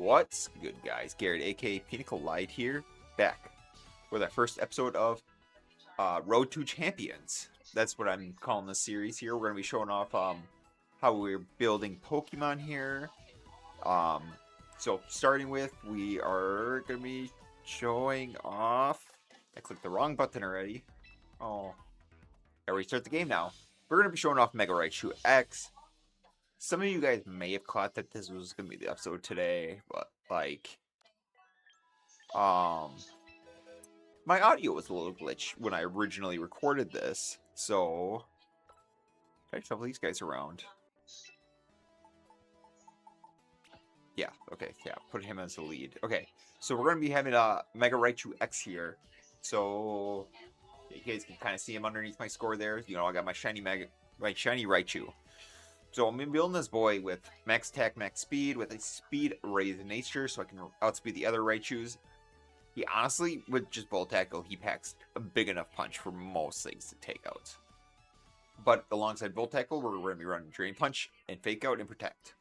What's good, guys? Garrett, aka Pinnacle Light here, back with our first episode of Road to Champions. That's what I'm calling this series here. We're gonna be showing off how we're building Pokemon here. Um, so starting with, we are gonna be showing off. I clicked the wrong button already. Oh, I restart the game now. We're gonna be showing off Mega Raichu X. Some of you guys may have caught that this was gonna be the episode today, but like, my audio was a little glitch when I originally recorded this, so I shuffle these guys around. Yeah, okay, yeah, put him as the lead. Okay, so we're gonna be having a Mega Raichu X here. So you guys can kind of see him underneath my score there. You know, I got my shiny Raichu. So I'm building this boy with max attack, max speed, with a speed raised nature, so I can outspeed the other Raichus. He honestly, with just Volt Tackle, he packs a big enough punch for most things to take out. But alongside Volt Tackle, we're going to be running Drain Punch and Fake Out and Protect.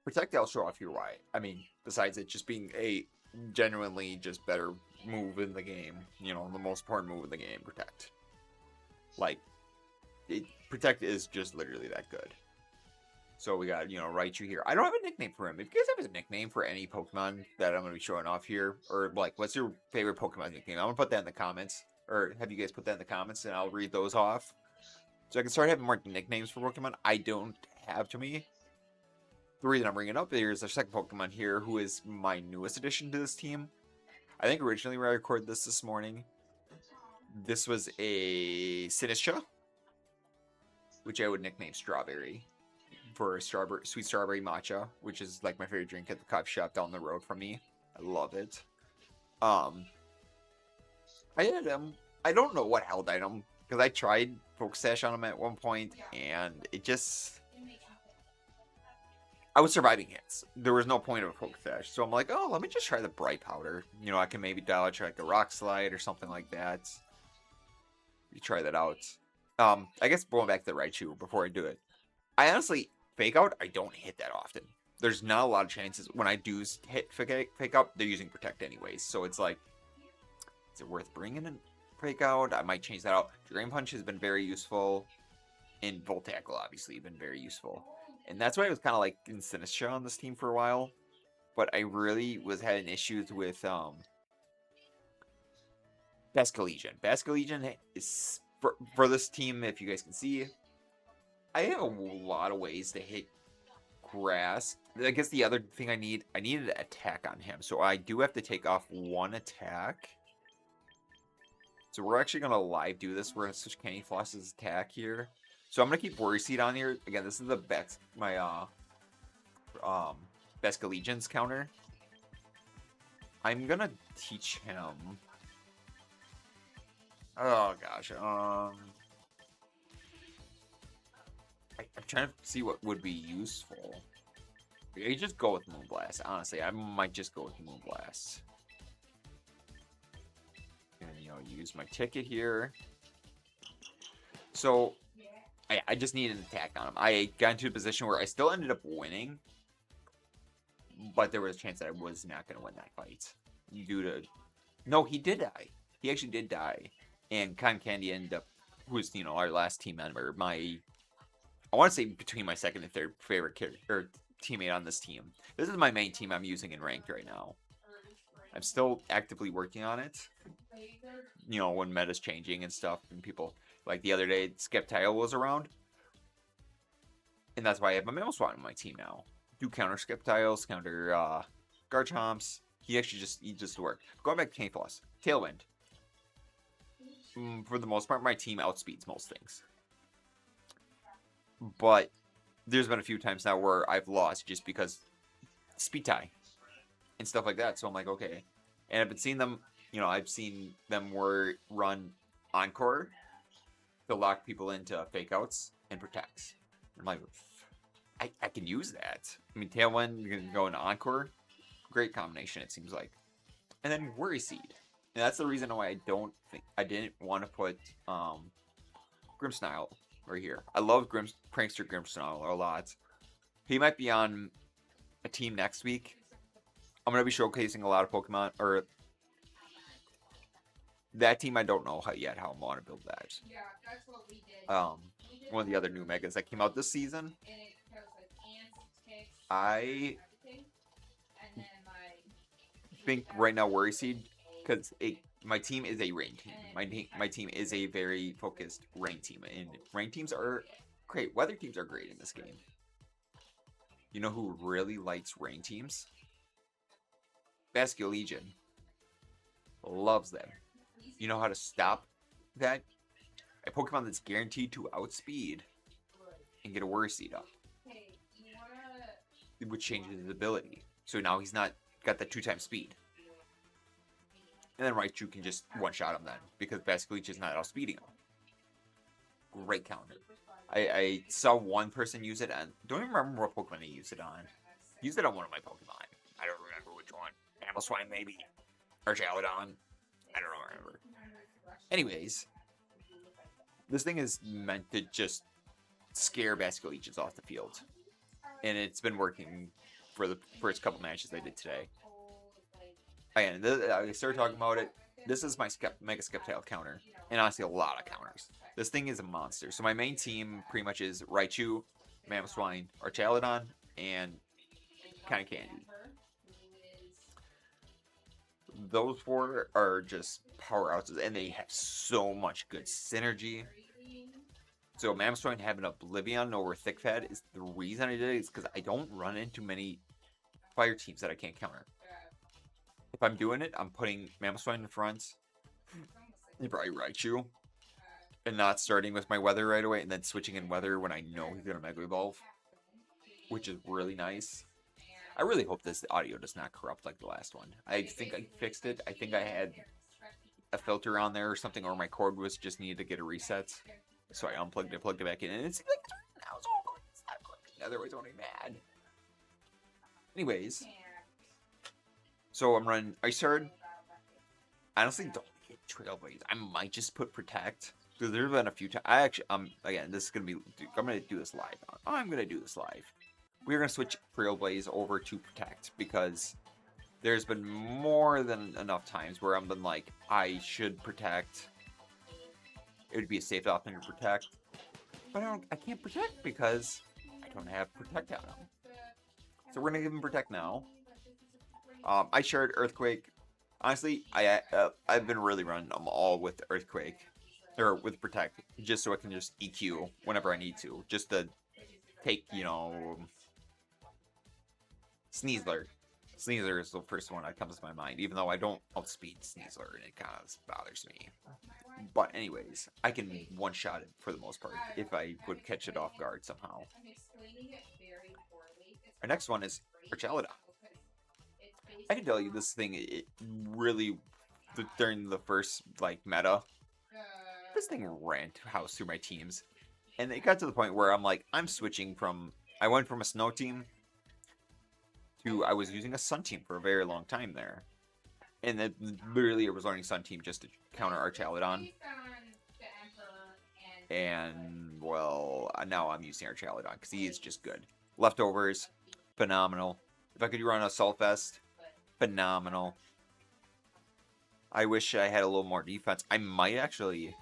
Protect, I'll show off here why. I mean, besides it just being a genuinely just better move in the game, you know, the most important move in the game, Protect. Like, Protect is just literally that good. So we got, you know, Raichu here. I don't have a nickname for him. If you guys have a nickname for any Pokemon that I'm going to be showing off here, or like, what's your favorite Pokemon nickname? I'm going to put that in the comments, or have you guys put that in the comments, and I'll read those off. So I can start having more nicknames for Pokemon. I don't have to me. The reason I'm bringing it up is our second Pokemon here, who is my newest addition to this team. I think originally when I recorded this morning, this was a Sinistcha, which I would nickname Strawberry, for sweet strawberry matcha, which is like my favorite drink at the coffee shop down the road from me. I love it. I had him. I don't know what held item, because I tried Pokesash on him at one point, and it just... I was surviving hits. There was no point of a Pokesash, so I'm like, oh, let me just try the Bright Powder. You know, I can maybe dodge like a Rock Slide or something like that. You try that out. I guess going back to the Raichu before I do it. I honestly, Fake Out, I don't hit that often. There's not a lot of chances. When I do hit Fake Out, they're using Protect anyways. So it's like, is it worth bringing a Fake Out? I might change that out. Drain Punch has been very useful. And Volt Tackle, obviously, been very useful. And that's why I was kind of like in Sinistcha on this team for a while. But I really was having issues with Basculegion. Basculegion is, for this team, if you guys can see, I have a lot of ways to hit grass. I guess the other thing I needed an attack on him. So I do have to take off one attack. So we're actually going to live do this. We're going to switch Candy Floss's attack here. So I'm going to keep Worry Seed on here. Again, this is the best, my Basculegion's counter. I'm going to teach him. Oh gosh. I'm trying to see what would be useful. You just go with Moonblast. Honestly, I might just go with Moonblast. And, you know, use my ticket here. So, I just need an attack on him. I got into a position where I still ended up winning. But there was a chance that I was not going to win that fight. Due to... No, he did die. He actually did die. And Cotton Candy ended up... Who was, you know, our last team member. I want to say between my second and third favorite character, or teammate on this team. This is my main team I'm using in ranked right now. I'm still actively working on it. You know, when meta's changing and stuff, and people, like the other day, Sceptile was around. And that's why I have a Mamoswine on my team now. Do counter Sceptiles, counter Garchomps. He just worked. Going back to K-Floss. Tailwind. For the most part, my team outspeeds most things. But there's been a few times now where I've lost just because speed tie and stuff like that. So I'm like, okay. And I've been seeing them, you know, I've seen them run Encore to lock people into Fake Outs and Protects. I'm like, I can use that. I mean, Tailwind, you can go into Encore. Great combination, it seems like. And then Worry Seed. And that's the reason why I didn't want to put Grimmsnarl right here. I love Prankster Grimmsnarl a lot. He might be on a team next week I'm gonna be showcasing a lot of Pokemon, or that team. I don't know yet how I want to build that. Um, one of the other new megas that came out this season. I think right now Worry Seed, because my team is a rain team. My team is a very focused rain team, and rain teams are great. Weather teams are great in this game. You know who really likes rain teams? Basculegion loves them. You know how to stop that? A Pokemon that's guaranteed to outspeed and get a Worry Seed up, which changes his ability. So now he's not got that 2-time speed. And then Raichu can just one-shot him then, because Basculegion is not outspeeding him. Great counter. I saw one person use it, and don't even remember what Pokemon he used it on. He used it on one of my Pokemon. I don't remember which one. Amoswine, maybe. Or Chaladon. I don't remember. Anyways, this thing is meant to just scare Basculegions off the field. And it's been working for the first couple matches I did today. Again, I started talking about it. This is my Mega Sceptile counter. And honestly, a lot of counters. This thing is a monster. So my main team pretty much is Raichu, Mamoswine, Archaladon, and kind of Candy. Those four are just powerhouses, and they have so much good synergy. So Mamoswine having Oblivion over Thickfad is the reason I did it, is because I don't run into many fire teams that I can't counter. If I'm doing it, I'm putting Mamoswine in front, and probably Raichu, and not starting with my weather right away, and then switching in weather when I know he's going to Mega Evolve, which is really nice. I really hope this audio does not corrupt like the last one. I think I fixed it. I think I had a filter on there or something, or my cord was just needed to get a reset. So I unplugged it, plugged it back in, and it's like, now it's all going. It's not clicking. Otherwise, I'm mad. Anyways, so I'm running Ice Shard. Honestly, don't get Trailblaze. I might just put Protect, because there's been a few times. I actually, again, this is gonna be. I'm gonna do this live. I'm gonna do this live. We're gonna switch Trailblaze over to Protect, because there's been more than enough times where I've been like, I should Protect. It would be a safe option to Protect, but I can't Protect because I don't have Protect on him. So we're gonna give him Protect now. I shared Earthquake. Honestly, I've been really running them all with Earthquake or with Protect, just so I can just EQ whenever I need to, just to take, you know, Sneasler. Sneasler is the first one that comes to my mind, even though I don't outspeed Sneasler, and it kind of bothers me. But anyways, I can one-shot it for the most part, if I would catch it off guard somehow. Our next one is Archaladon. I can tell you this thing, it really, during the first, like, meta, this thing ran house through my teams. And it got to the point where I'm like, I'm switching from, I went from a snow team to, I was using a sun team for a very long time there. And then literally I was learning sun team just to counter Archaladon. And, well, now I'm using Archaladon because he is just good. Leftovers, phenomenal. If I could run Assault Vest, phenomenal. I wish I had a little more defense. I might actually.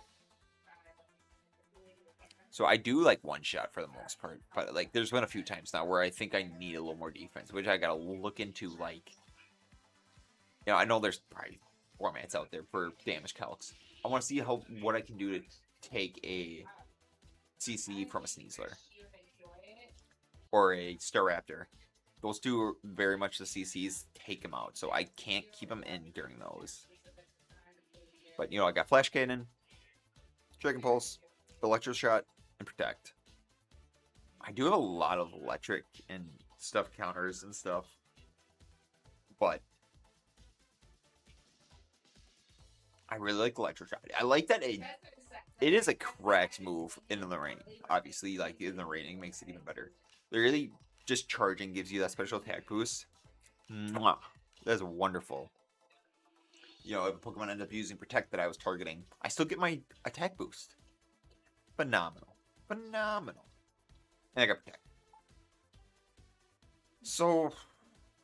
So I do like one shot for the most part, but like there's been a few times now where I think I need a little more defense, which I gotta look into. Like, you know, I know there's probably formats out there for damage calcs. I want to see what I can do to take a CC from a Sneasler or a Staraptor. Those two are very much the CCs. Take them out, so I can't keep them in during those. But, you know, I got Flash Cannon, Dragon Pulse, Electro Shot, and Protect. I do have a lot of electric and stuff counters and stuff. But I really like Electro Shot. I like that it is a correct move in the rain. Obviously, like in the raining makes it even better. Literally, just charging gives you that special attack boost. Mwah. That's wonderful. You know, if a Pokemon ended up using Protect that I was targeting, I still get my attack boost. Phenomenal. Phenomenal. And I got Protect. So,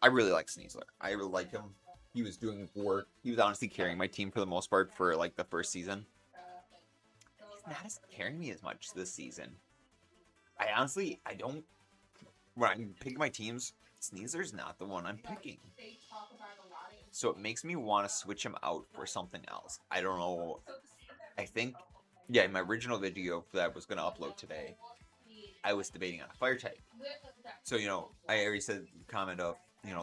I really like Sneasler. I really like him. He was doing work. He was honestly carrying my team for the most part for like the first season. He's not as carrying me as much this season. I don't. When I'm picking my teams, Sneasler's not the one I'm picking. So it makes me want to switch him out for something else. I don't know. I think, yeah, my original video that I was going to upload today, I was debating on a fire type. So, I already said comment of,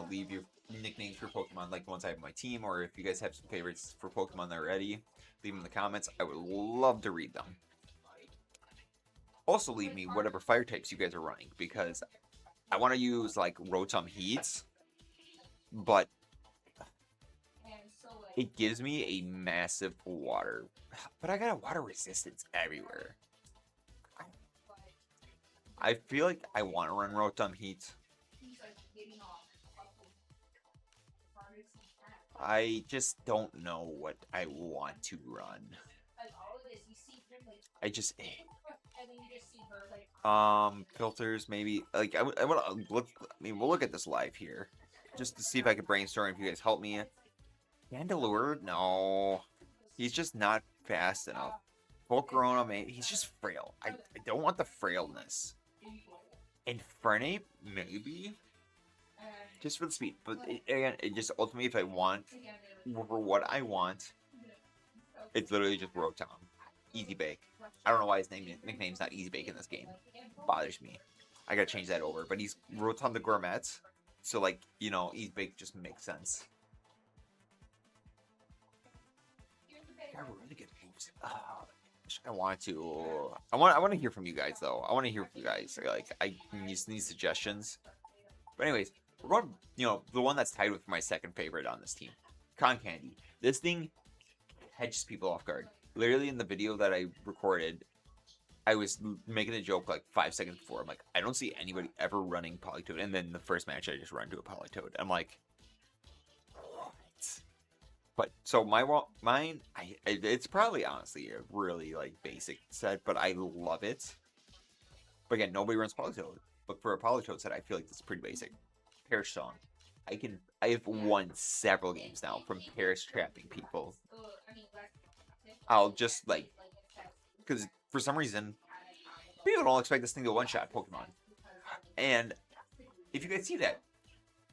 leave your nicknames for Pokemon like the ones I have on my team, or if you guys have some favorites for Pokemon already, leave them in the comments. I would love to read them. Also, leave me whatever fire types you guys are running, because I want to use like Rotom Heats, but it gives me a massive water. But I got a water resistance everywhere. I feel like I want to run Rotom Heat. I just don't know what I want to run. I just filters maybe, like I want to look. I mean, we'll look at this live here just to see if I can brainstorm. If you guys help me. Chandelure, no, he's just not fast enough. Volcarona, maybe he's just frail. I don't want the frailness. Infernape, maybe, just for the speed. But again, it just ultimately, if I want for what I want, it's literally just Rotom. Easy Bake. I don't know why his nickname's not Easy Bake in this game. It bothers me. I gotta change that over. But he's Rotom the Gourmet, so like Easy Bake just makes sense. Got really good moves. I want to hear from you guys though. I want to hear from you guys. Like I just need suggestions. But anyways, we're going. The one that's tied with my second favorite on this team, Concandy. This thing catches people off guard. Literally in the video that I recorded, I was making a joke like 5 seconds before. I'm like, I don't see anybody ever running Politoed, and then the first match I just run to a Politoed. I'm like, what? But so mine, it's probably honestly a really like basic set, but I love it. But again, nobody runs Politoed. But for a Politoed set, I feel like this is pretty basic. Perish Song. I have won several games now from Paris trapping people. I'll just like, because for some reason, people don't expect this thing to one-shot Pokemon. And if you guys see that,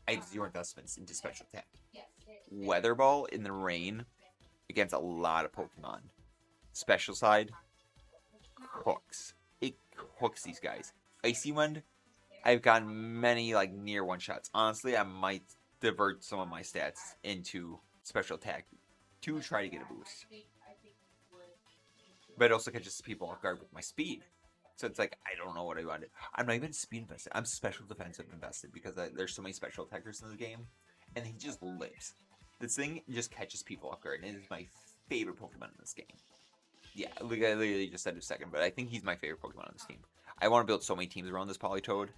I have 0 investments into special attack. Weather Ball in the rain against a lot of Pokemon. Special side, cooks. It cooks these guys. Icy Wind, I've gotten many like near one-shots. Honestly, I might divert some of my stats into special attack to try to get a boost. But it also catches people off guard with my speed. So it's like, I don't know what I wanted. I'm not even speed invested. I'm special defensive invested because there's so many special attackers in the game. And he just lives. This thing just catches people off guard. And it is my favorite Pokemon in this game. Yeah, I literally just said it a second, but I think he's my favorite Pokemon on this team. I want to build so many teams around this Politoed.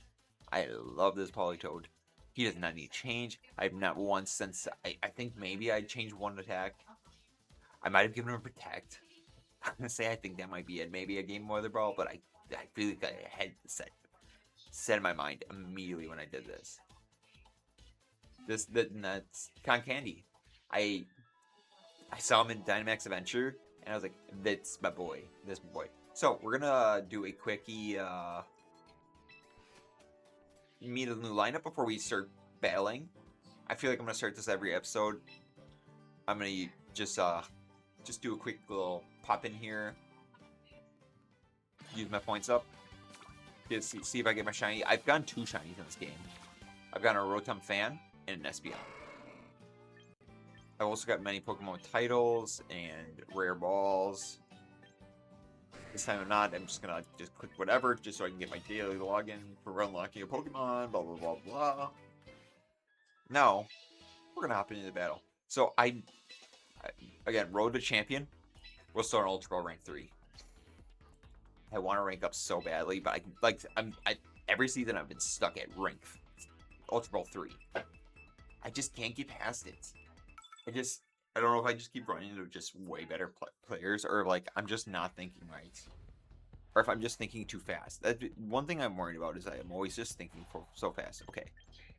I love this Politoed. He does not need change. I've not once since, I think maybe I'd change one attack. I might have given him a Protect. I'm going to say I think that might be it. Maybe a Game Weather Ball, but I feel like I had set in my mind immediately when I did this. That's Concandy. I saw him in Dynamax Adventure, and I was like, that's my boy. This my boy. So, we're going to do a quickie meet a new lineup before we start battling. I feel like I'm going to start this every episode. I'm going to just do a quick little pop in here. Use my points up. Just see if I get my shiny. I've gotten 2 shinies in this game. I've gotten a Rotom Fan and an Espeon. I've also got many Pokemon titles and rare balls. This time I'm not. I'm just gonna click whatever just so I can get my daily login for unlocking a Pokemon. Blah blah blah blah. Now we're gonna hop into the battle. So again, Road to Champion. We'll start on Ultra Ball rank 3. I want to rank up so badly, but every season I've been stuck at rank Ultra Ball 3. I just can't get past it. I don't know if I just keep running into just way better players, or like I'm just not thinking right, or if I'm just thinking too fast. That one thing I'm worried about is I am always just thinking so fast. Okay,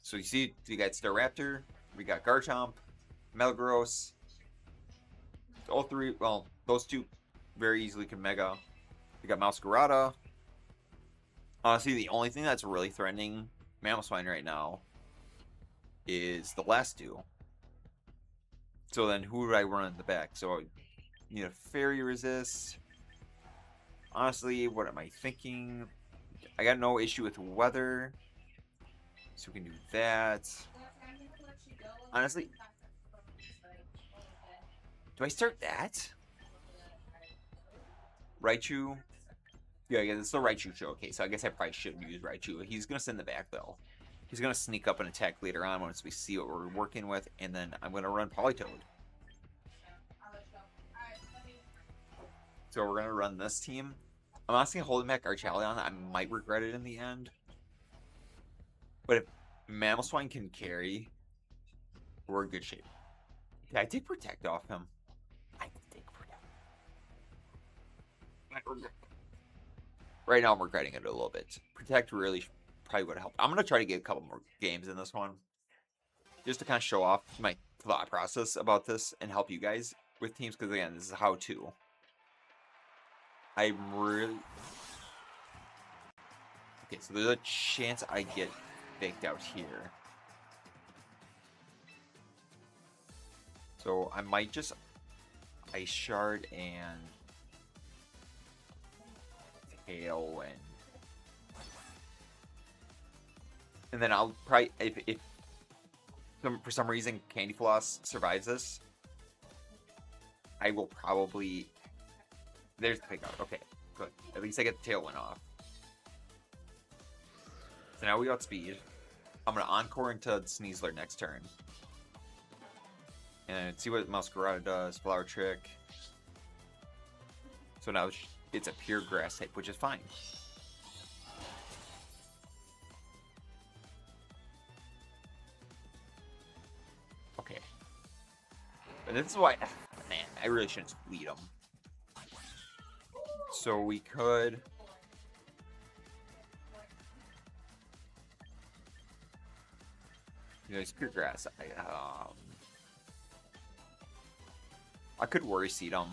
so you see, we got Staraptor, we got Garchomp, Metagross. All three, well, those two very easily can Mega. We got Masquerada. Honestly, the only thing that's really threatening Mamoswine right now is the last two. So then who would I run in the back? So I need a Fairy Resist. Honestly, what am I thinking? I got no issue with weather. So we can do that. Honestly, do I start that? Raichu? Yeah, it's the Raichu showcase, so I guess I probably should use Raichu. He's going to send the back, though. He's going to sneak up and attack later on once we see what we're working with, and then I'm going to run Politoed. So we're going to run this team. I'm honestly holding back Archalion. I might regret it in the end. But if Mamoswine can carry, we're in good shape. Did I take Protect off him? I did take Protect. Right now I'm regretting it a little bit. Protect really probably would have helped. I'm going to try to get a couple more games in this one. Just to kind of show off my thought process about this and help you guys with teams. Because again, this is how to. I'm really... Okay, so there's a chance I get faked out here. So I might just Ice Shard and Tailwind. And then I'll probably, if for some reason Candy Floss survives this, I will probably... There's the fake out. Okay, good. At least I get the Tailwind off. So now we got speed. I'm going to Encore into Sneasler next turn. And see what Masquerada does. Flower Trick. So now it's a pure grass type, which is fine. Okay. But this is why... Man, I really shouldn't lead them. So we could... You know, it's pure grass. I could Worry Seed them.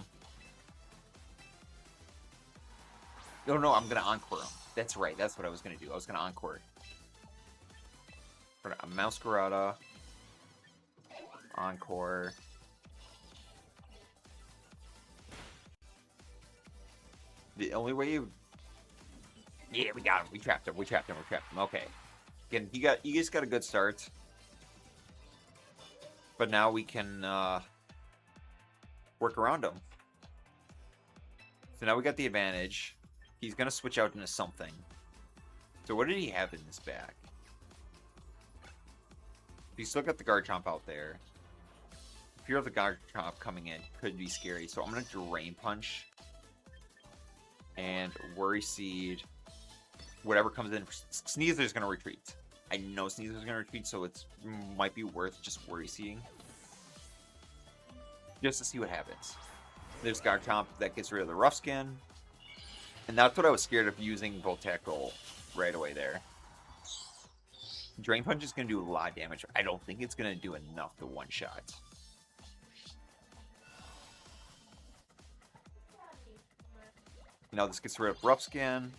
No, I'm gonna Encore them. That's right. That's what I was gonna do. I was gonna Encore. A Masquerada. Encore. The only way you... Yeah, we got him. We trapped him. Okay. Again, you guys got a good start. But now we can work around him. So now we got the advantage. He's going to switch out into something. So what did he have in his back? He's still got the Garchomp out there. Fear of the Garchomp coming in could be scary. So I'm going to Drain Punch. And Worry Seed. Whatever comes in. Sneasler's going to retreat. I know Sneasler's going to retreat, so it might be worth just Worry Seeding. Just to see what happens. There's Garchomp that gets rid of the Rough Skin. And that's what I was scared of using Voltackle right away there. Drain Punch is going to do a lot of damage. I don't think it's going to do enough to one-shot. Now this gets rid of Rough Skin.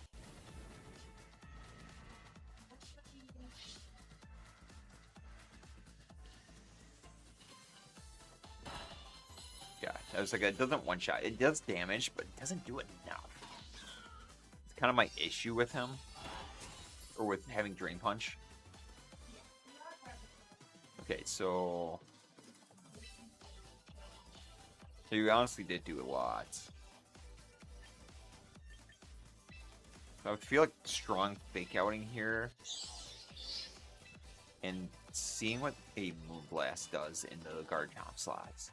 Yeah, I was like, it doesn't one-shot. It does damage, but it doesn't do enough. It's kind of my issue with him. Or with having Drain Punch. Okay, so... You honestly did do a lot. So I feel like strong fake outing here. And seeing what a Moonblast does in the Garchomp slots.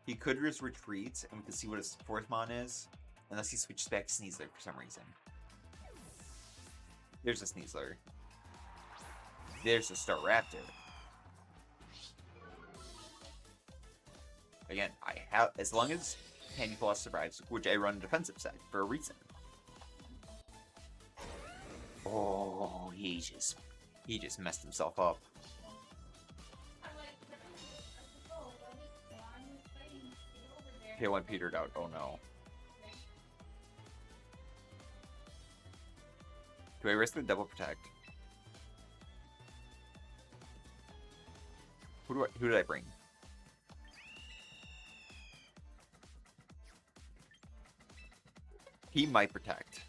He could just retreat, and we can see what his fourth mon is. Unless he switches back to Sneasler for some reason. There's a Sneasler. There's a Staraptor. Again, I have, as long as Candy Floss survives, which I run defensive side for a reason. Oh, he just messed himself up. Okay, one petered out. Oh no. Do I risk the double protect? Who did I bring? He might protect.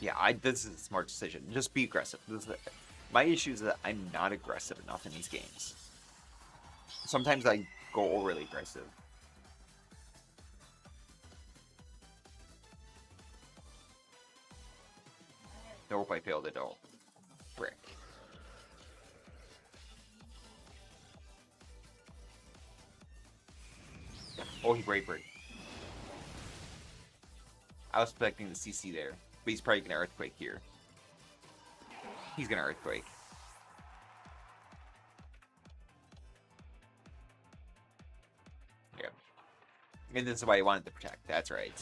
Yeah, this is a smart decision. Just be aggressive. My issue is that I'm not aggressive enough in these games. Sometimes I go overly aggressive. Nope, I failed it all. Frick. Oh, he Brave Bird. I was expecting the CC there, but he's probably gonna Earthquake here. He's gonna Earthquake. Yeah. And this is why he wanted to protect. That's right.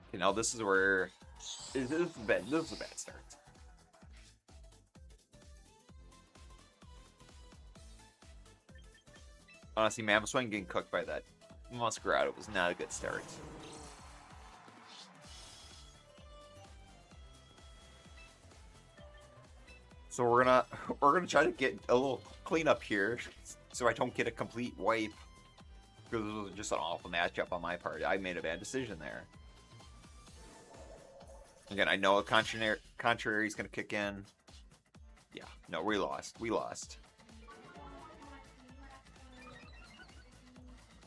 Okay, now this is where... This is a bad start. Honestly, Mamoswine getting cooked by that Muscarado was not a good start. So we're gonna try to get a little cleanup here, so I don't get a complete wipe. Because this was just an awful matchup on my part. I made a bad decision there. Again, I know a contrary is gonna kick in. Yeah, no, we lost. We lost.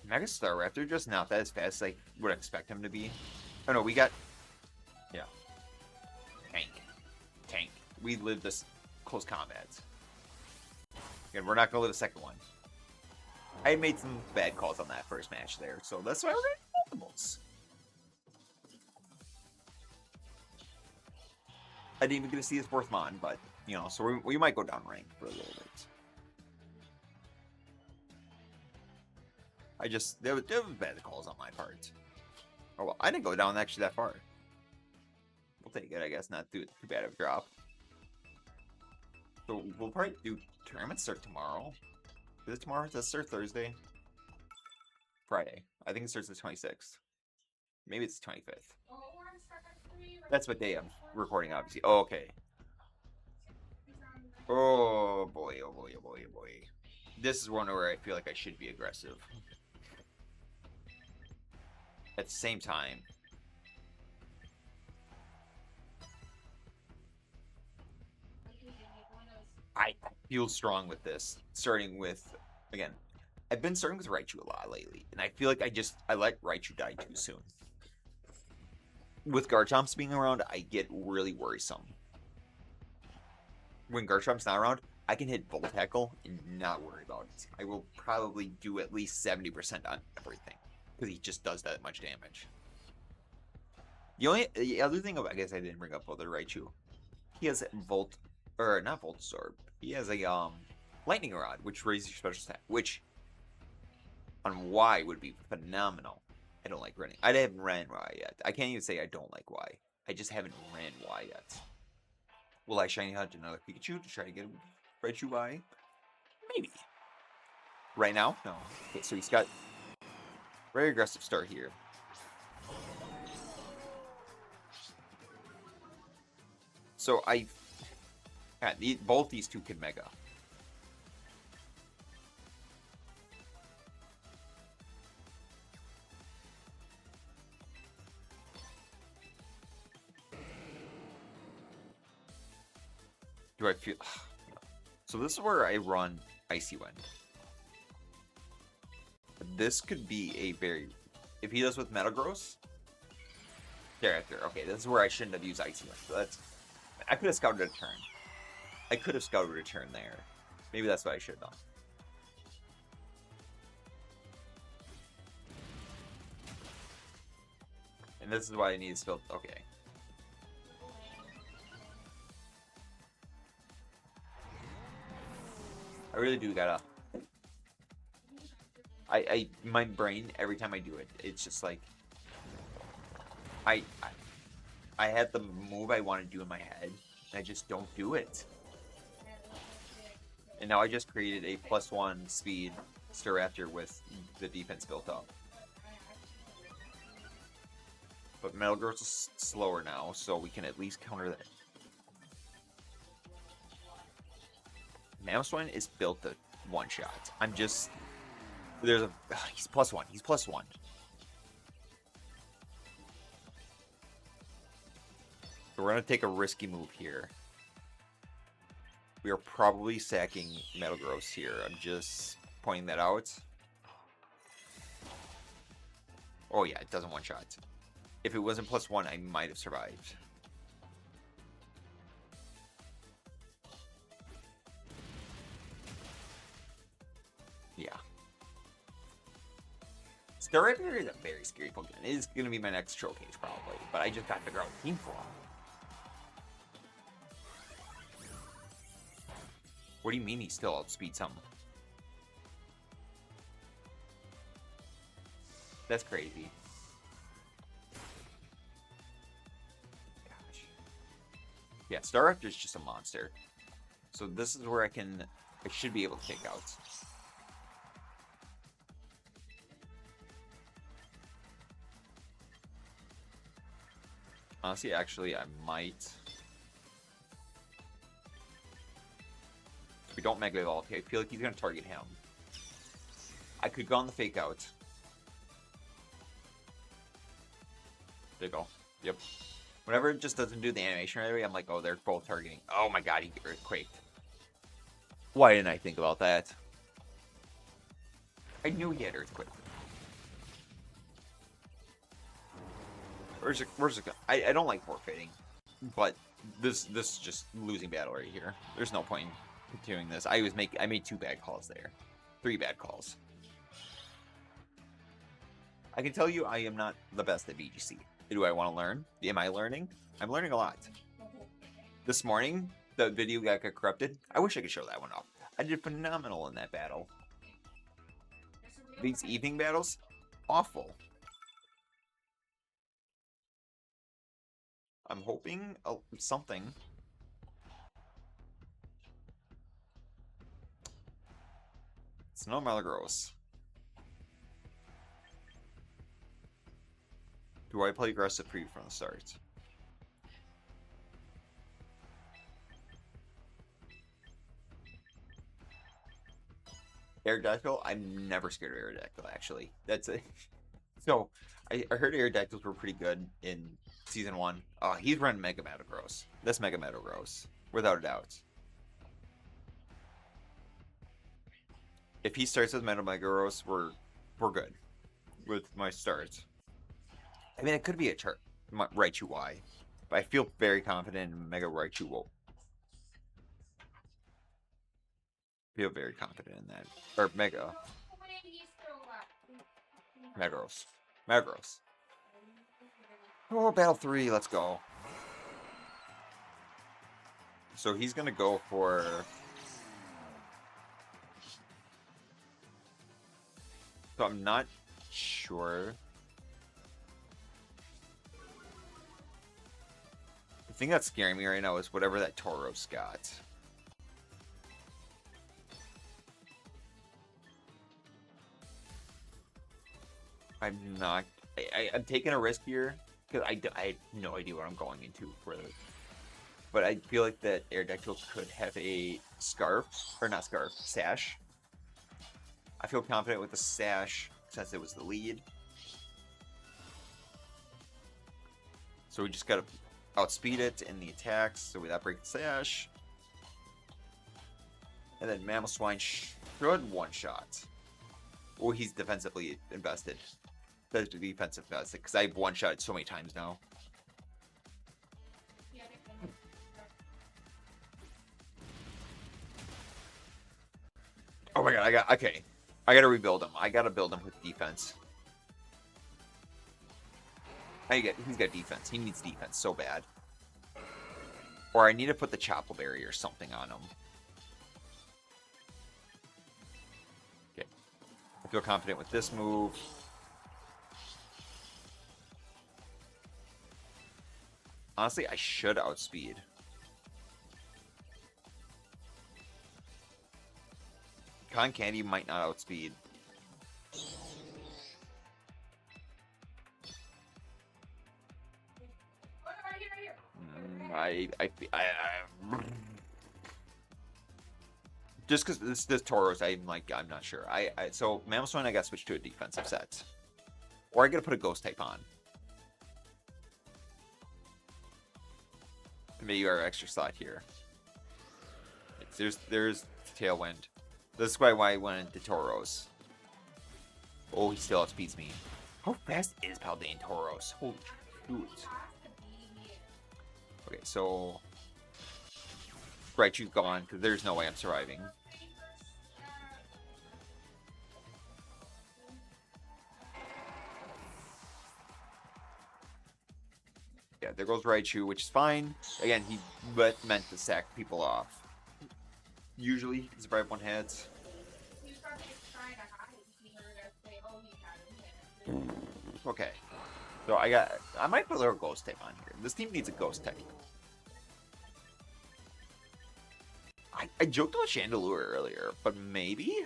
Mega Staraptor just not that as fast as I would expect him to be. Oh no, we got... Yeah. Tank. We lived this close combat. Again, we're not going to live a second one. I made some bad calls on that first match there, so that's why we're going to multiples. I didn't even get to see his fourth Mon, but, you know, so we might go down rank for a little bit. There was bad calls on my part. Oh well, I didn't go down actually that far. We'll take it, I guess. Not too bad of a drop. So we'll probably do tournament start tomorrow. Is it tomorrow? Does it start Thursday? Friday. I think it starts the 26th. Maybe it's the 25th. That's what day I'm recording, obviously. Oh, okay. Oh boy, oh boy, oh boy, oh boy. This is one where I feel like I should be aggressive. At the same time, I feel strong with this. Starting with, again, I've been starting with Raichu a lot lately, and I feel like I let Raichu die too soon. With Garchomp's being around, I get really worrisome. When Garchomp's not around, I can hit Volt Tackle and not worry about it. I will probably do at least 70% on everything, because he just does that much damage. The other thing, I guess I didn't bring up other Raichu. He has not Volt Sword. He has a Lightning Rod, which raises your special stat, which on Y would be phenomenal. I don't like running. I haven't ran Y yet. I can't even say I don't like Y. I just haven't ran Y yet. Will I shiny hunt another Pikachu to try to get Raichu Y? Maybe. Right now? No. Okay, so he's got very aggressive start here. So both these two can Mega. Do I feel... So this is where I run Icy Wind. This could be a very... If he does with Metagross... Character. Okay, this is where I shouldn't have used Icy Wind. So that's... I could have scouted a turn. I could have scouted a turn there. Maybe that's what I should have done. And this is why I need to spell... Okay. I really do gotta My brain, every time I do it, it's just like, I, I, I had the move I want to do in my head, and I just don't do it. And now I just created a +1 speed Staraptor with the defense built up. But Metagross is slower now, so we can at least counter that. Mamoswine is built to one-shot. I'm just... There's a... He's +1. He's +1. So we're going to take a risky move here. We are probably sacking Metagross here. I'm just pointing that out. Oh yeah, it doesn't one-shot. If it wasn't +1, I might have survived. Yeah. Staraptor is a very scary Pokemon. It is going to be my next Troll Cage probably, but I just got to figure out what team for him. What do you mean he still outspeeds him? That's crazy. Gosh. Yeah, Staraptor is just a monster. So this is where I should be able to take out. Honestly, actually, I might. If we don't Mega Evolve, I feel like he's going to target him. I could go on the Fake Out. There you go. Yep. Whenever it just doesn't do the animation right away, I'm like, oh, they're both targeting. Oh my god, he Earthquaked. Why didn't I think about that? I knew he had Earthquake. Where's it go? I don't like forfeiting, but this is just losing battle right here. There's no point in continuing this. I made 2 bad calls there. 3 bad calls. I can tell you I am not the best at VGC. Do I want to learn? Am I learning? I'm learning a lot. This morning, the video got corrupted. I wish I could show that one off. I did phenomenal in that battle. These evening battles, awful. I'm hoping something. It's no Metagross. Do I play aggressive for you from the start? Aerodactyl? I'm never scared of Aerodactyl, actually. That's it. So, I heard Aerodactyls were pretty good in Season 1. He's running Mega Metagross. That's Mega Metagross, without a doubt. If he starts with Mega Metagross, we're good with my start. I mean, it could be a Raichu Y, but I feel very confident in Mega Raichu Wolf. Feel very confident in that. Or Mega. Metagross. Metagross. Oh, Battle 3, let's go. So he's gonna go for... So I'm not sure. The thing that's scaring me right now is whatever that Tauros got. I'm not... I'm taking a risk here, because I have no idea what I'm going into for this. But I feel like that Aerodactyl could have a Scarf, or not Scarf, Sash. I feel confident with the Sash, since it was the lead. So we just gotta outspeed it in the attacks, so that breaks the Sash. And then Mamoswine should one-shot. Oh, he's defensively invested. That's the defensive invested, because I've one-shot so many times now. Oh my god, okay. I gotta rebuild him. I gotta build him with defense. He's got defense. He needs defense so bad. Or I need to put the Chople Berry or something on him. Okay. I feel confident with this move. Honestly, I should outspeed. Cotton Candy might not outspeed. Just because this Tauros, I'm not sure. So Mamoswine, I got to switch to a defensive set, or I got to put a Ghost type on. Maybe our extra slot here. There's Tailwind. This is why I went into Tauros. Oh, he still outspeeds me. How fast is Paldean Tauros? Holy shoot. Okay, so Raichu's gone because there's no way I'm surviving. Yeah, there goes Raichu, which is fine. Again, he meant to sack people off. Usually, he survive one hit. Okay. So I might put a little Ghost type on here. This team needs a Ghost type. I joked about Chandelure earlier, but maybe?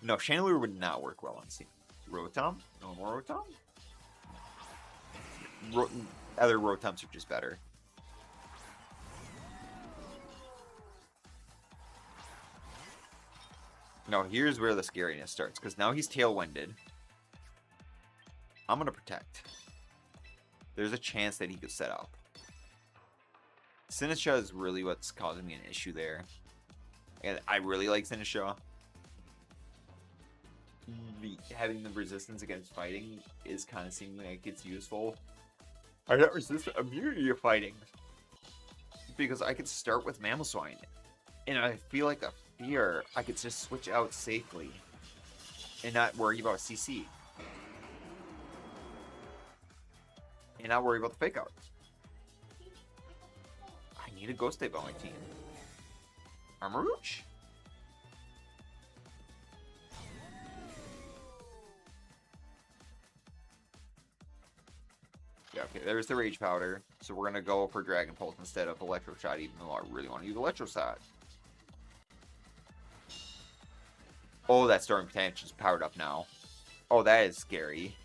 No, Chandelure would not work well on this team. Rotom? No more Rotom? Other Rotoms are just better. No, here's where the scariness starts, because now he's Tailwinded. I'm going to Protect. There's a chance that he could set up. Sinistcha is really what's causing me an issue there. And I really like Sinistcha. Having the resistance against fighting is kind of seeming like it's useful. I got resistant immunity to fighting. Because I could start with Mamoswine. And I feel like a fear, I could just switch out safely. And not worry about CC. And not worry about the fake out. I need a Ghost type on my team. Armarouge? Yeah, okay, there's the Rage Powder. So we're going to go for Dragon Pulse instead of Electro Shot, even though I really want to use Electro Shot. Oh, that Storm Potential is powered up now. Oh, that is scary.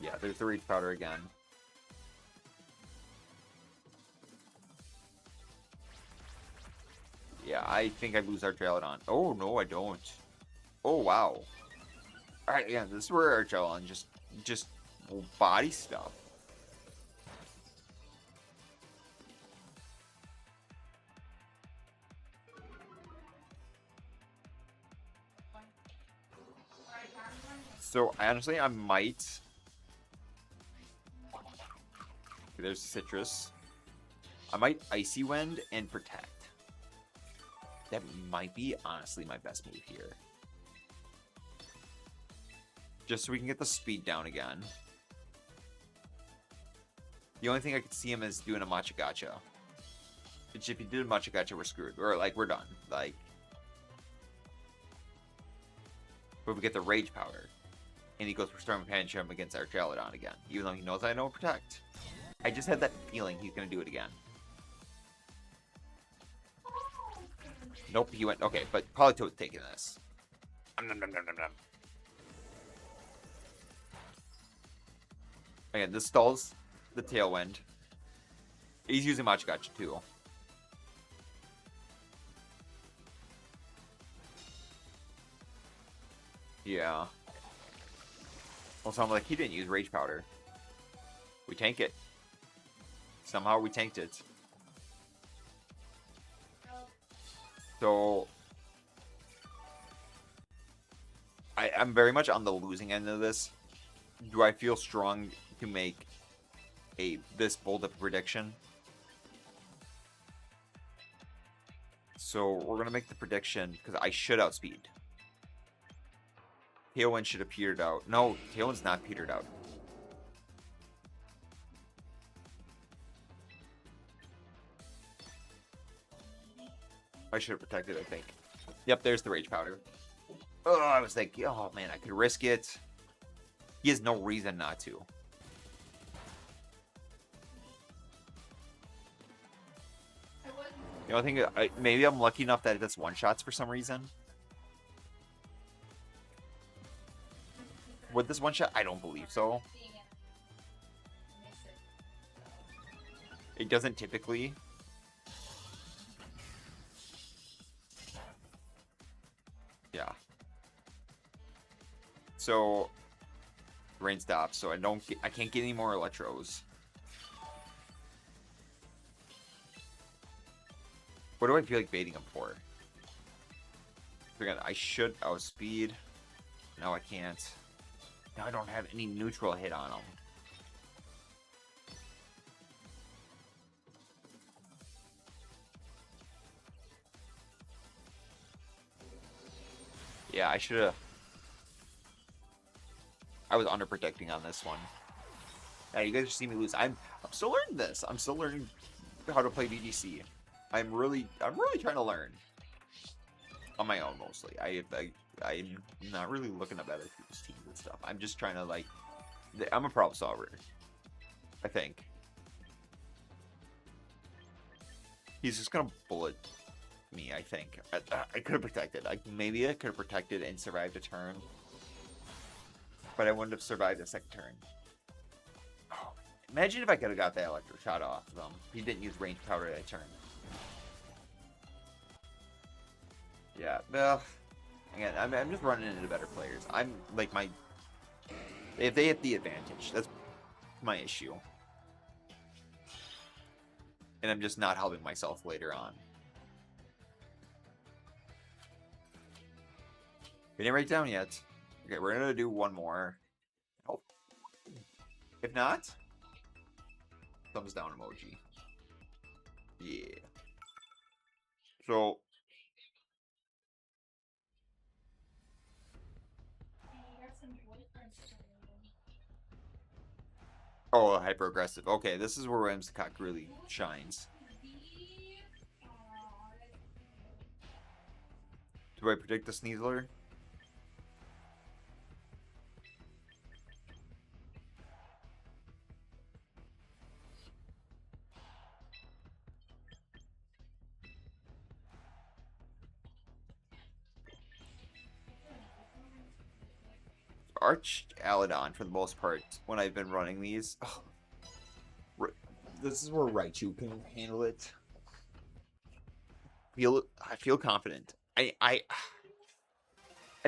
Yeah, there's the Rage Powder again. Yeah, I think I lose Archaeolodon. Oh, no, I don't. Oh, wow. Alright, yeah, this is where Archaeolodon just body stuff. So, honestly, I might... Okay, there's Citrus. I might Icy Wind and Protect. That might be, honestly, my best move here. Just so we can get the speed down again. The only thing I could see him is doing a Machigacha. Which, if he did a Machigacha, we're screwed. Or, like, we're done. Like... But we get the Rage Powder. And he goes for Storm Pancham against Archaeolodon again. Even though he knows I know Protect. I just had that feeling he's going to do it again. Nope, he went... Okay, but Politoed's taking this. Again, this stalls the Tailwind. He's using Machigacha too. Yeah. Also, I'm like, he didn't use Rage Powder. We tank it. Somehow we tanked it. So... I'm very much on the losing end of this. Do I feel strong to make this bold of a prediction? So we're going to make the prediction because I should outspeed. Tailwind should have petered out. No, Tailwind's not petered out. I should have protected, I think. Yep, there's the Rage Powder. Oh, I was like, oh man, I could risk it. He has no reason not to. You know, I think maybe I'm lucky enough that it does one-shots for some reason. Would this one-shot? I don't believe so. It doesn't typically. Yeah. So rain stops, so I can't get any more Electros. What do I feel like baiting him for? I should outspeed. No, I can't. Now I don't have any neutral hit on him. Yeah, I should have. I was underprotecting on this one. Yeah, you guys just see me lose. I'm still learning this. I'm still learning how to play VGC. I'm really trying to learn on my own mostly. I'm not really looking up other people's teams and stuff. I'm just trying to like. I'm a problem solver. I think. He's just gonna bullet me. I think. I could have protected. Maybe I could have protected and survived a turn. But I wouldn't have survived a second turn. Oh, imagine if I could have got that electro shot off of him. He didn't use range powder that turn. Yeah, well, again, I'm just running into better players. I'm like if they have the advantage, that's my issue. And I'm just not helping myself later on. We didn't write down yet. Okay, we're gonna do one more. Oh. If not, thumbs down emoji. Yeah. So. Oh, hyper aggressive. Okay, this is where Whimsicott really shines. Do I predict the Sneasler? Arch Aladon, for the most part, when I've been running these. Oh, this is where Raichu can handle it. I feel confident. I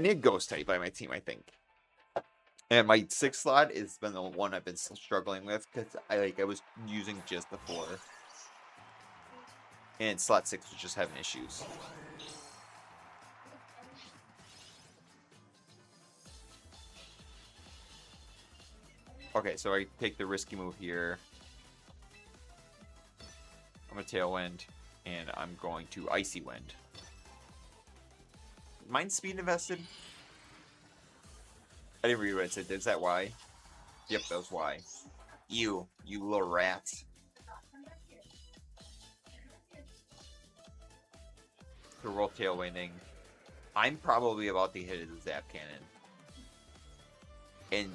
need a Ghost type by my team, I think. And my 6 slot has been the one I've been struggling with because I was using just the 4. And slot 6 was just having issues. Okay, so I take the risky move here. I'm going to Tailwind, and I'm going to Icy Wind. Mind Speed invested? I didn't read what it said. Is that why? Yep, that was why. You little rats. So roll Tailwinding. I'm probably about to hit it with a Zap Cannon. And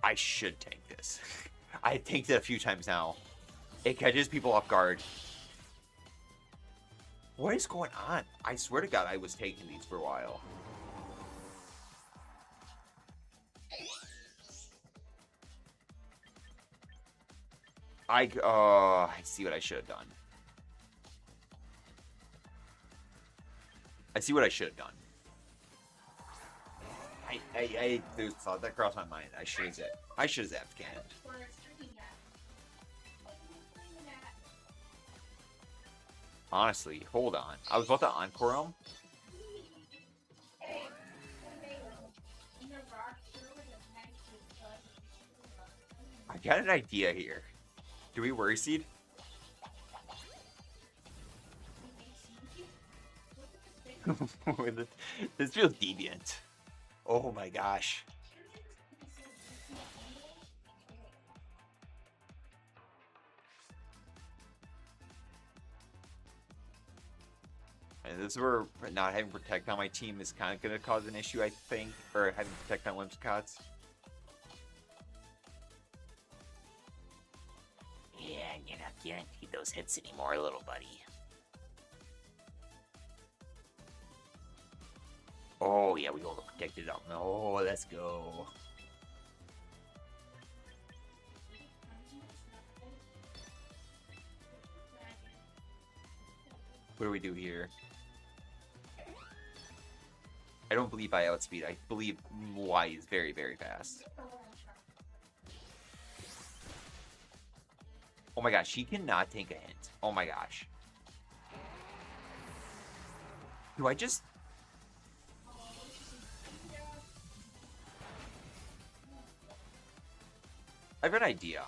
I should tank this. I tanked it a few times now. It catches people off guard. What is going on? I swear to God, I was taking these for a while. I see what I should have done. I see what I should have done. There's a thought that crossed my mind. I should have zapped Cannon. Honestly, hold on. I was about to Encore him. I got an idea here. Do we Worry Seed? This feels deviant. Oh my gosh. And this is where not having Protect on my team is kind of going to cause an issue, I think. Or having Protect on Whimsicots. Yeah, you're not guaranteed those hits anymore, little buddy. Oh, yeah, we got protected up. Oh, let's go. What do we do here? I don't believe I outspeed. I believe Y is very, very fast. Oh my gosh, he cannot take a hint. Oh my gosh. Do I just... I have an idea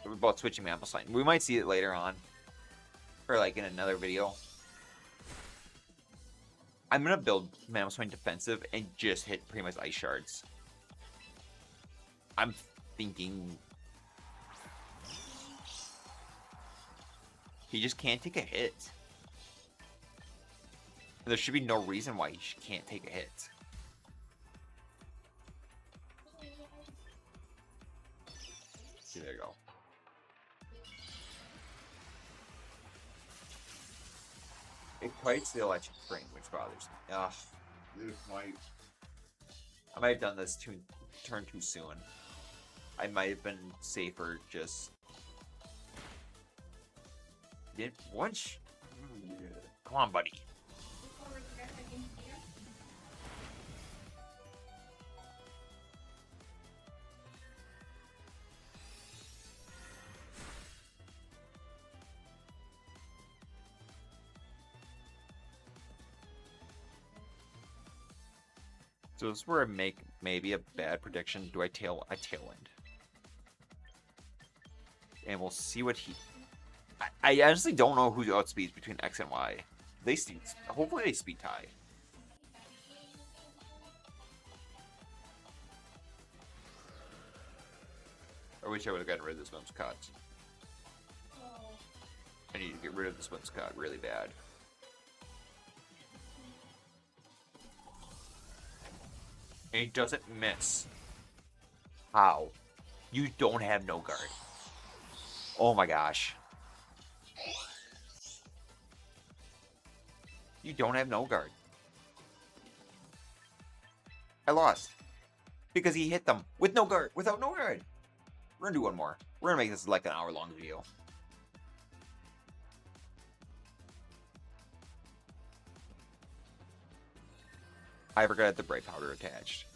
about switching Mamoswine. We might see it later on. Or like in another video. I'm going to build Mamoswine defensive and just hit pretty much Ice Shards. I'm thinking... He just can't take a hit. There should be no reason why he can't take a hit. See, there you go. It fights the electric spring, which bothers me. Ugh. I might have done this turn too soon. I might have been safer just... Once... Come on, buddy. So this is where I make maybe a bad prediction. Do I tailwind? And we'll see what he... I honestly don't know who outspeeds between X and Y. They speed... Hopefully they speed tie. I wish I would have gotten rid of this Whimsicott. I need to get rid of this Whimsicott really bad. And he doesn't miss. How? You don't have no guard. Oh my gosh. You don't have no guard. I lost. Because he hit them with no guard, without no guard. We're gonna do one more. We're gonna make this like an hour-long video. I forgot the bright powder attached.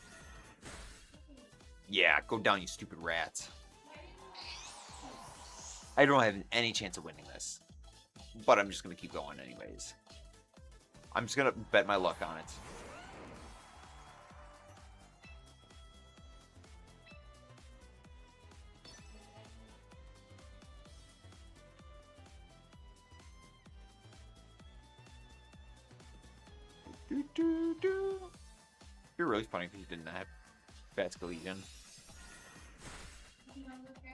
Yeah, go down, you stupid rats. I don't have any chance of winning this. But I'm just gonna keep going anyways. I'm just gonna bet my luck on it. You're really funny if you didn't have Vasca Legion.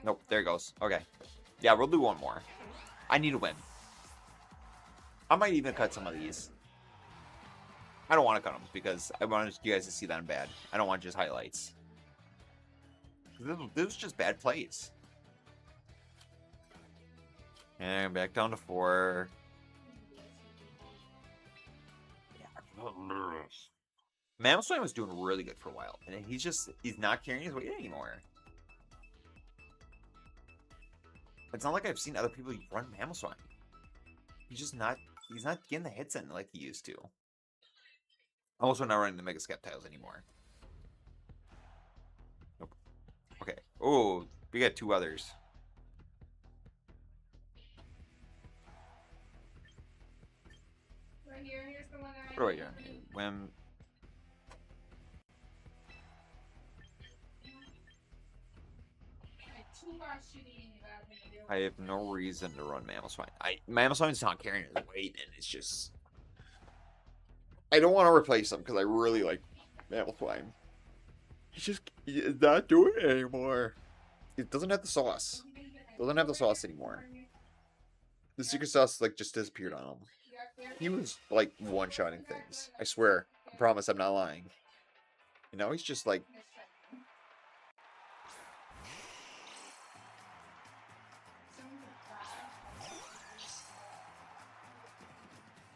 Nope, there it goes. Okay. Yeah, we'll do one more. I need to win. I might even cut some of these. I don't want to cut them because I want you guys to see that I'm bad. I don't want just highlights. This was just bad plays. And back down to 4. Mamoswine was doing really good for a while, and he's not carrying his weight anymore. It's not like I've seen other people run Mamoswine. He's not getting the hits in like he used to. I'm also not running the Mega Skeptiles anymore. Nope. Okay. Oh, we got 2 others. Right here, here's the one that I... Right here. When... I have no reason to run Mamoswine. Mamoswine's not carrying his weight, and it's just... I don't want to replace him, because I really like Mamoswine. He's not doing it anymore. It doesn't have the sauce. It doesn't have the sauce anymore. The secret sauce, like, just disappeared on him. He was like one-shotting things. I swear. I promise I'm not lying. And now he's just like...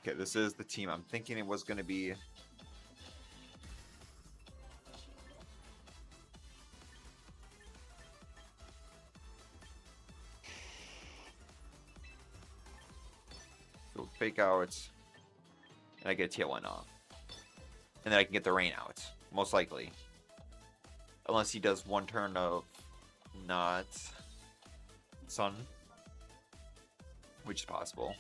Okay, this is the team I'm thinking it was going to be. So fake out. And I get a Tailwind off. And then I can get the Rain out. Most likely. Unless he does one turn of not Sun. Which is possible.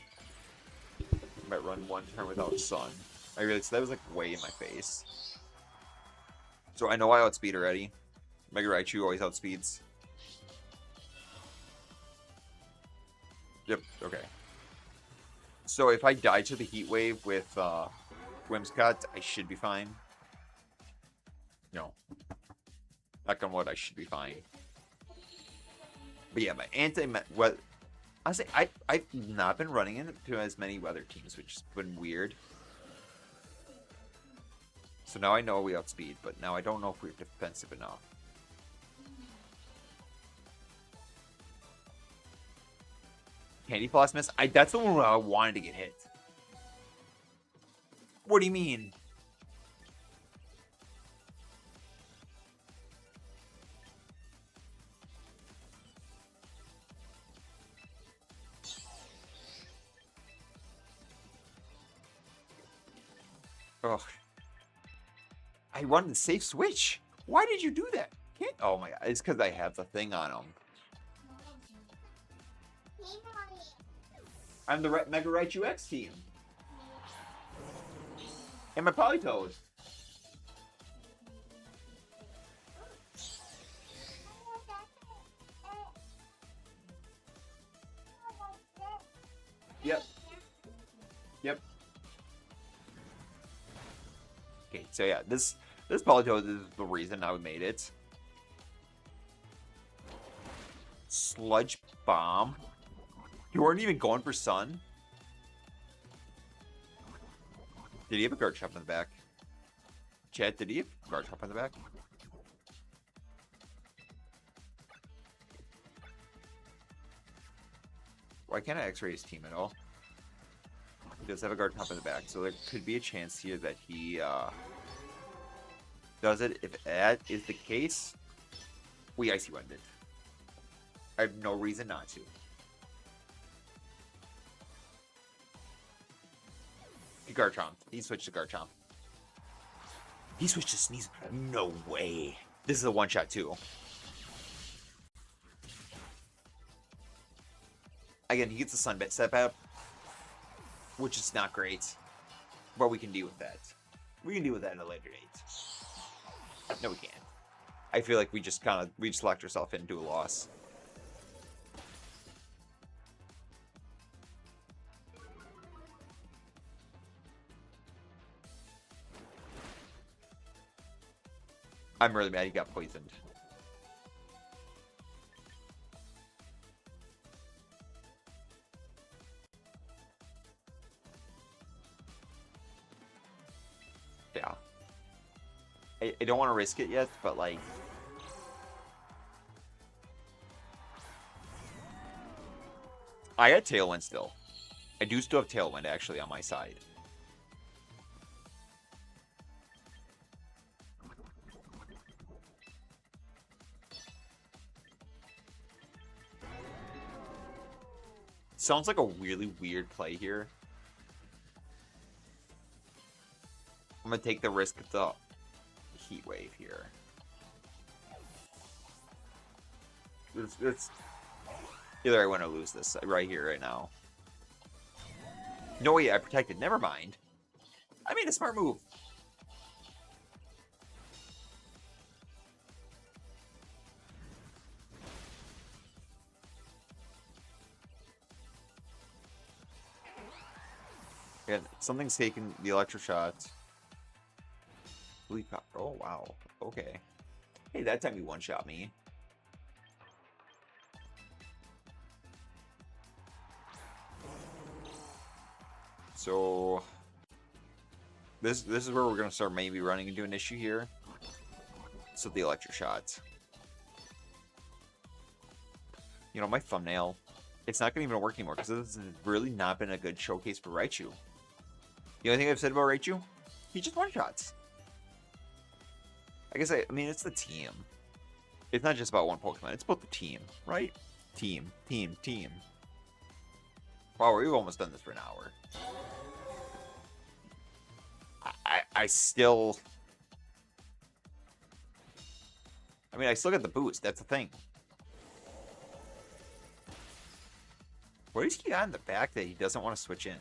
Might run one turn without Sun. I realized that was like way in my face. So I know I outspeed already. Mega Raichu always outspeeds. Yep, okay. So if I die to the Heat Wave with Whimsicott, I should be fine. No. Knock on wood, I should be fine. But yeah, my anti-weather... Honestly, I've not been running into as many weather teams, which has been weird. So now I know we outspeed, but now I don't know if we're defensive enough. Candy Floss miss? That's the one where I wanted to get hit. What do you mean? Ugh. I wanted to safe switch. Why did you do that? Can't. Oh my god. It's because I have the thing on him. I'm the Mega Raichu X team. And my Politoed. Yep. Yep. Okay, so yeah, this Politoed is the reason I made it. Sludge Bomb. You weren't even going for Sun? Did he have a Garchomp in the back? Chad, did he have a Garchomp in the back? Why can't I X-ray his team at all? He does have a Garchomp in the back, so there could be a chance here that he does it. If that is the case, we Icy Wind it. I have no reason not to. Garchomp. He switched to Garchomp. He switched to Sneeze. No way. This is a one-shot too. Again, he gets a Sunbit step up, which is not great, but we can deal with that. We can deal with that at a later date. No, we can't. I feel like we just locked ourselves into a loss. I'm really mad he got poisoned. Yeah. I don't want to risk it yet, but like... I got Tailwind still. I do still have Tailwind actually on my side. Sounds like a really weird play here. I'm gonna take the risk of the Heat Wave here. It's either I win or lose this right here, right now. No way, I protected. Never mind. I made a smart move. Yeah, something's taking the electro shot. Oh, wow. Okay. Hey, that time you one-shot me. So this is where we're gonna start maybe running into an issue here. So the electric shots. You know, my thumbnail, it's not gonna even work anymore because this has really not been a good showcase for Raichu. The only thing I've said about Raichu, he just one-shots. I guess I mean it's the team. It's not just about one Pokemon, it's about the team, right? Team. Wow, we've almost done this for an hour. I still... I mean, I still get the boost, that's the thing. What is he got in the back that he doesn't want to switch in?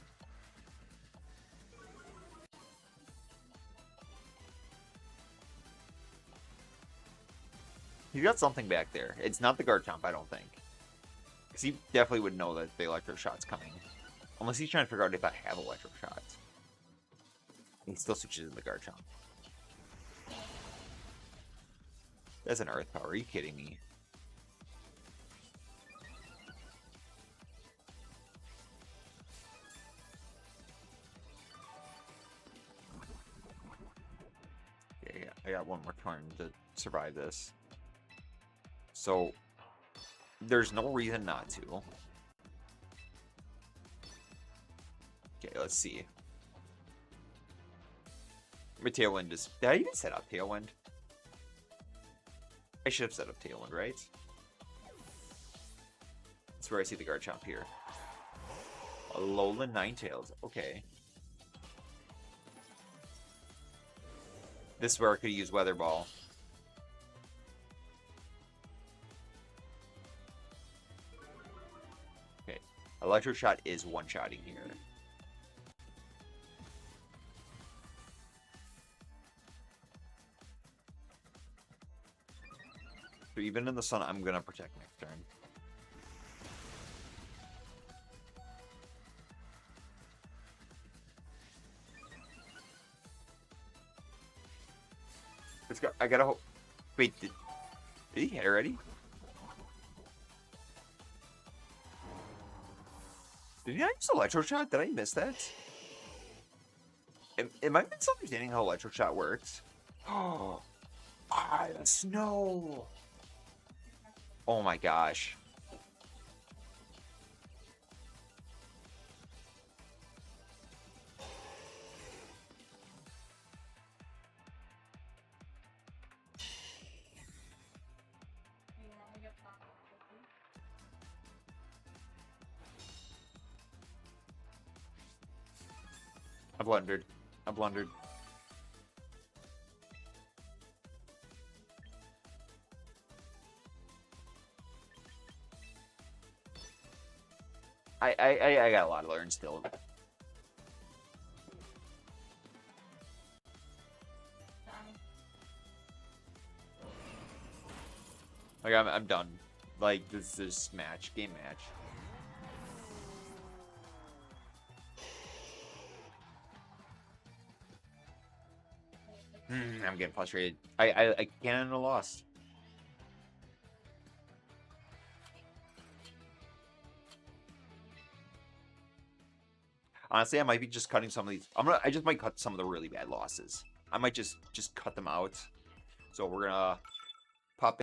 He's got something back there. It's not the Garchomp, I don't think. Because he definitely would know that the Electro Shot's coming. Unless he's trying to figure out if I have Electro Shots. He still switches in the Garchomp. That's an Earth Power. Are you kidding me? Yeah, I got one more turn to survive this. So, there's no reason not to. Okay, let's see. My Tailwind is... Did I even set up Tailwind? I should have set up Tailwind, right? That's where I see the Garchomp here. Alolan Ninetales. Okay. This is where I could use Weather Ball. Okay. Electro Shot is one-shotting here. So even in the sun, I'm gonna protect next turn. Let's go. I gotta hope. Wait, did he hit already? Did he not use Electro Shot? Did I miss that? Am I misunderstanding how Electro Shot works? Oh, the snow! Oh my gosh. I blundered. I blundered. I got a lot to learn still. Like I'm done. Like this match, game match. I'm getting frustrated. I can't lost. Honestly, I might be just cutting some of these. I just might cut some of the really bad losses. I might just cut them out. So we're gonna pop